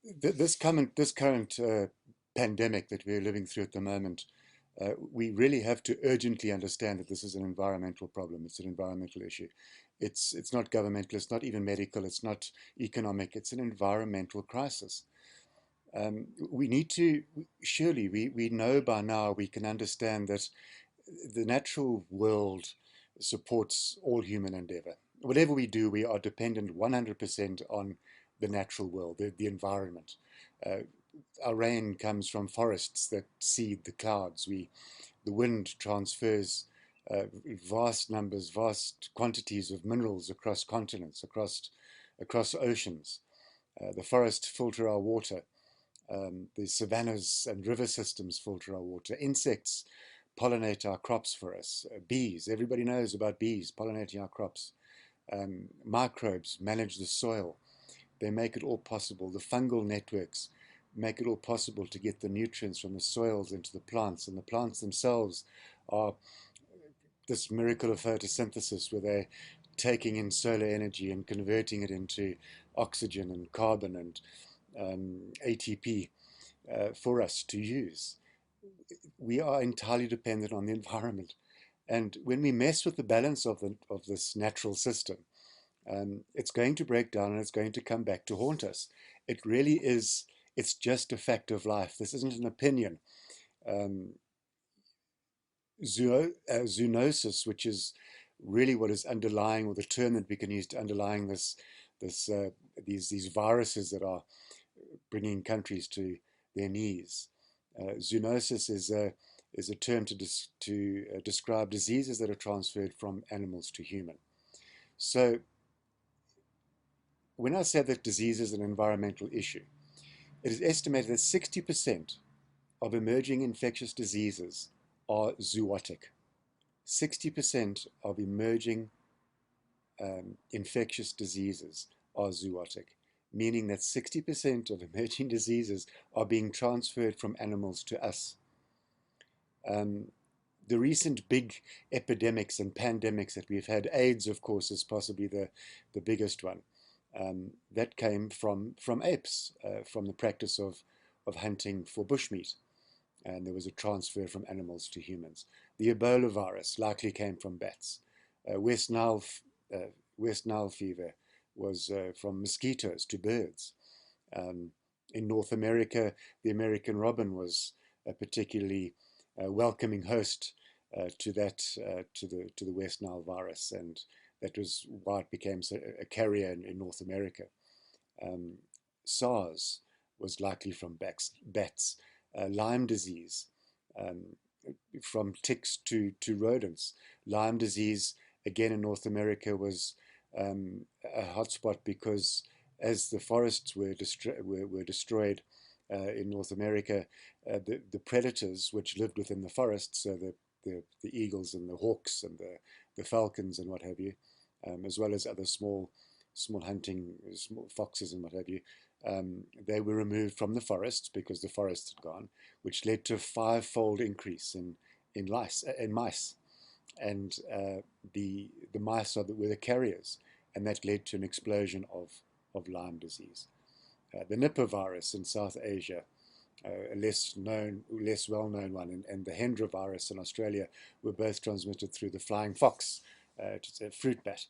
This current pandemic that we're living through at the moment, we really have to urgently understand that this is an environmental problem. It's an environmental issue. It's not governmental. It's not even medical. It's not economic. It's an environmental crisis. We need to, surely we know by now, we can understand that the natural world supports all human endeavor. Whatever we do, we are dependent 100% on the natural world, the environment. Uh, our rain comes from forests that seed the clouds. The wind transfers vast numbers, vast quantities of minerals across continents, across oceans. The forests filter our water. The savannas and river systems filter our water. Insects pollinate our crops for us. Bees, everybody knows about bees pollinating our crops. Microbes manage the soil. They make it all possible. The fungal networks make it all possible to get the nutrients from the soils into the plants, and the plants themselves are this miracle of photosynthesis where they're taking in solar energy and converting it into oxygen and carbon and ATP for us to use. We are entirely dependent on the environment. And when we mess with the balance of this natural system, it's going to break down and it's going to come back to haunt us. It really is, it's just a fact of life. This isn't an opinion. Um, Zoonosis, which is really what is underlying, or the term that we can use to underlying this, these viruses that are bringing countries to their knees. Zoonosis is a term to describe diseases that are transferred from animals to human. So when I say that disease is an environmental issue, it is estimated that 60% of emerging infectious diseases are zootic. 60% of emerging infectious diseases are zootic, meaning that 60% of emerging diseases are being transferred from animals to us. Um, the recent big epidemics and pandemics that we've had, AIDS, of course, is possibly the biggest one. That came from apes, from the practice of hunting for bushmeat. And there was a transfer from animals to humans. The Ebola virus likely came from bats. West Nile, West Nile fever was from mosquitoes to birds. Um, in North America, the American robin was a particularly welcoming host to the West Nile virus, and that was why it became a carrier in North America. Um, SARS was likely from bats. Lyme disease, um, from ticks to rodents. Lyme disease, again in North America, was a hotspot because as the forests were destroyed in North America, the predators which lived within the forests, so the eagles and the hawks and the falcons and what have you, as well as other small hunting, small foxes and what have you, they were removed from the forests because the forests had gone, which led to a five-fold increase in mice, and the mice were the carriers, and that led to an explosion of Lyme disease. The Nipah virus in South Asia, a less well-known one, and the Hendra virus in Australia were both transmitted through the flying fox, it's a fruit bat.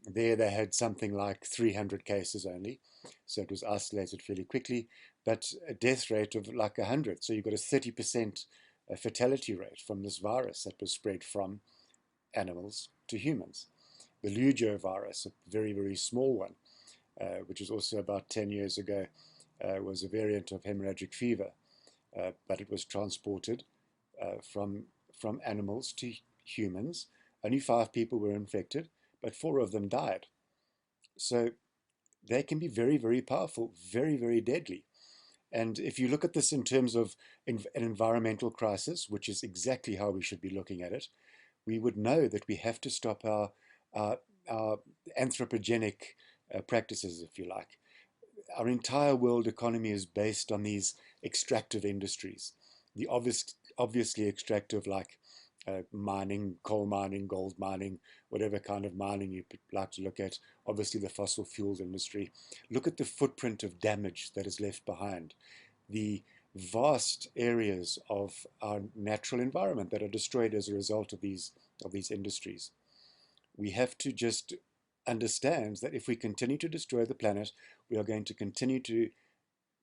There they had something like 300 cases only, so it was isolated fairly quickly, but a death rate of like 100. So you've got a 30% fatality rate from this virus that was spread from animals to humans. The Lujo virus, a very, very small one, which was also about 10 years ago, was a variant of hemorrhagic fever, but it was transported from animals to humans. Only 5 people were infected, but 4 of them died. So they can be very, very powerful, very, very deadly. And if you look at this in terms of an environmental crisis, which is exactly how we should be looking at it, we would know that we have to stop our, our anthropogenic practices, if you like. Our entire world economy is based on these extractive industries. The obviously extractive, like mining, coal mining, gold mining, whatever kind of mining you like to look at, obviously the fossil fuels industry. Look at the footprint of damage that is left behind, the vast areas of our natural environment that are destroyed as a result of these industries. We have to just understand that if we continue to destroy the planet, we are going to continue to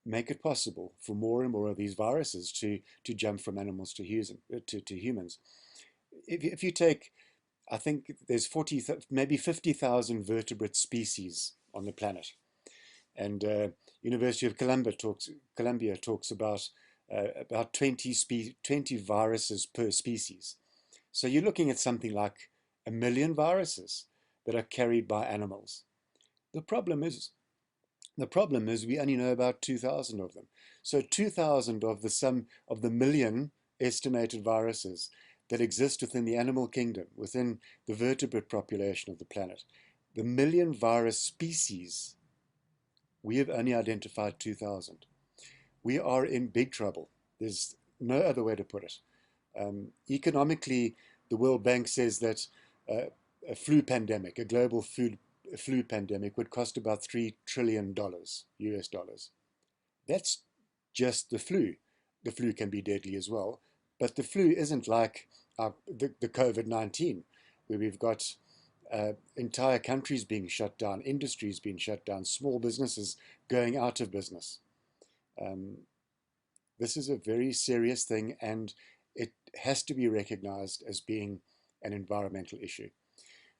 make it possible for more and more of these viruses to jump from animals to humans. If you take, I think there's 40, maybe 50,000 vertebrate species on the planet. And University of Columbia talks about 20 viruses per species. So you're looking at something like 1 million viruses that are carried by animals. The problem is we only know about 2,000 of them. So 2,000 of the sum of the million estimated viruses that exist within the animal kingdom, within the vertebrate population of the planet, the million virus species, we have only identified 2,000. We are in big trouble. There's no other way to put it. Economically, the World Bank says that a flu pandemic, a global flu pandemic, would cost about $3 trillion US dollars. That's just the flu. The flu can be deadly as well, but the flu isn't like the COVID-19, where we've got entire countries being shut down, industries being shut down, small businesses going out of business. This is a very serious thing, and it has to be recognized as being an environmental issue.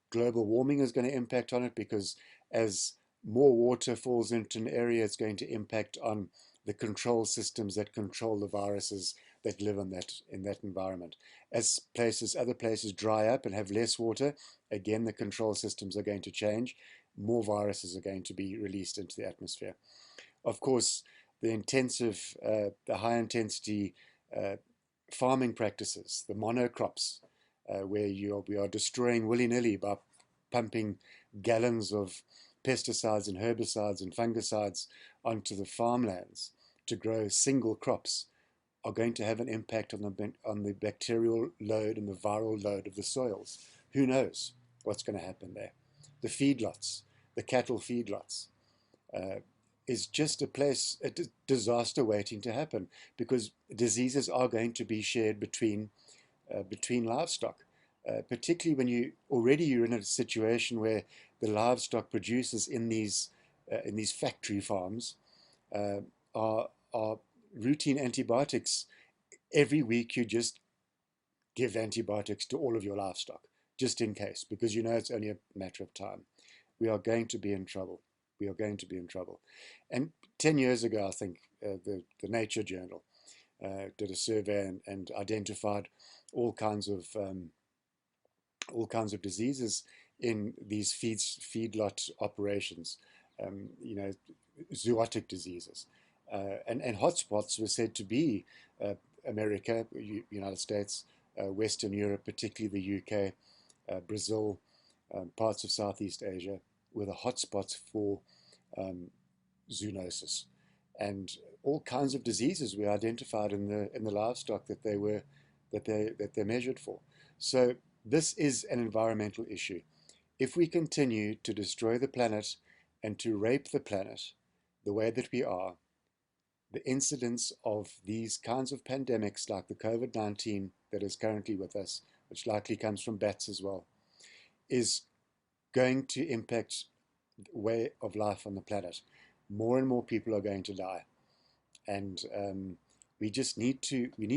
Global warming is going to impact on it, because as more water falls into an area, it's going to impact on the control systems that control the viruses that live in that environment. As other places dry up and have less water, again, the control systems are going to change. More viruses are going to be released into the atmosphere. Of course, the high intensity farming practices, the monocrops, where we are destroying willy-nilly by pumping gallons of pesticides and herbicides and fungicides onto the farmlands to grow single crops, are going to have an impact on the bacterial load and the viral load of the soils. Who knows what's going to happen there? The feedlots, the cattle feedlots, is just a disaster waiting to happen, because diseases are going to be shared between livestock, particularly when you're in a situation where the livestock producers in these factory farms are routine antibiotics. Every week you just give antibiotics to all of your livestock, just in case, because it's only a matter of time. We are going to be in trouble. We are going to be in trouble. And 10 years ago, I think the Nature Journal did a survey and identified all kinds of diseases in these feedlot operations, zoonotic diseases. And hotspots were said to be America, United States, Western Europe, particularly the UK, Brazil, parts of Southeast Asia, were the hotspots for zoonosis. And all kinds of diseases were identified in the livestock that they measured for. So this is an environmental issue. If we continue to destroy the planet and to rape the planet the way that we are, the incidence of these kinds of pandemics like the COVID-19 that is currently with us, which likely comes from bats as well, is going to impact the way of life on the planet. More and more people are going to die. And we need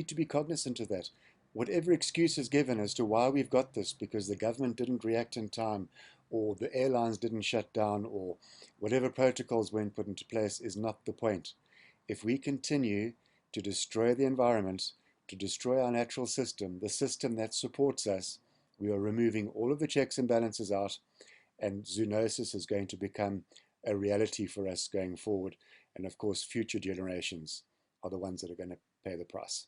to be cognizant of that. Whatever excuse is given as to why we've got this, because the government didn't react in time, or the airlines didn't shut down, or whatever protocols weren't put into place, is not the point. If we continue to destroy the environment, to destroy our natural system, the system that supports us, we are removing all of the checks and balances out, and zoonosis is going to become a reality for us going forward. And of course, future generations are the ones that are going to pay the price.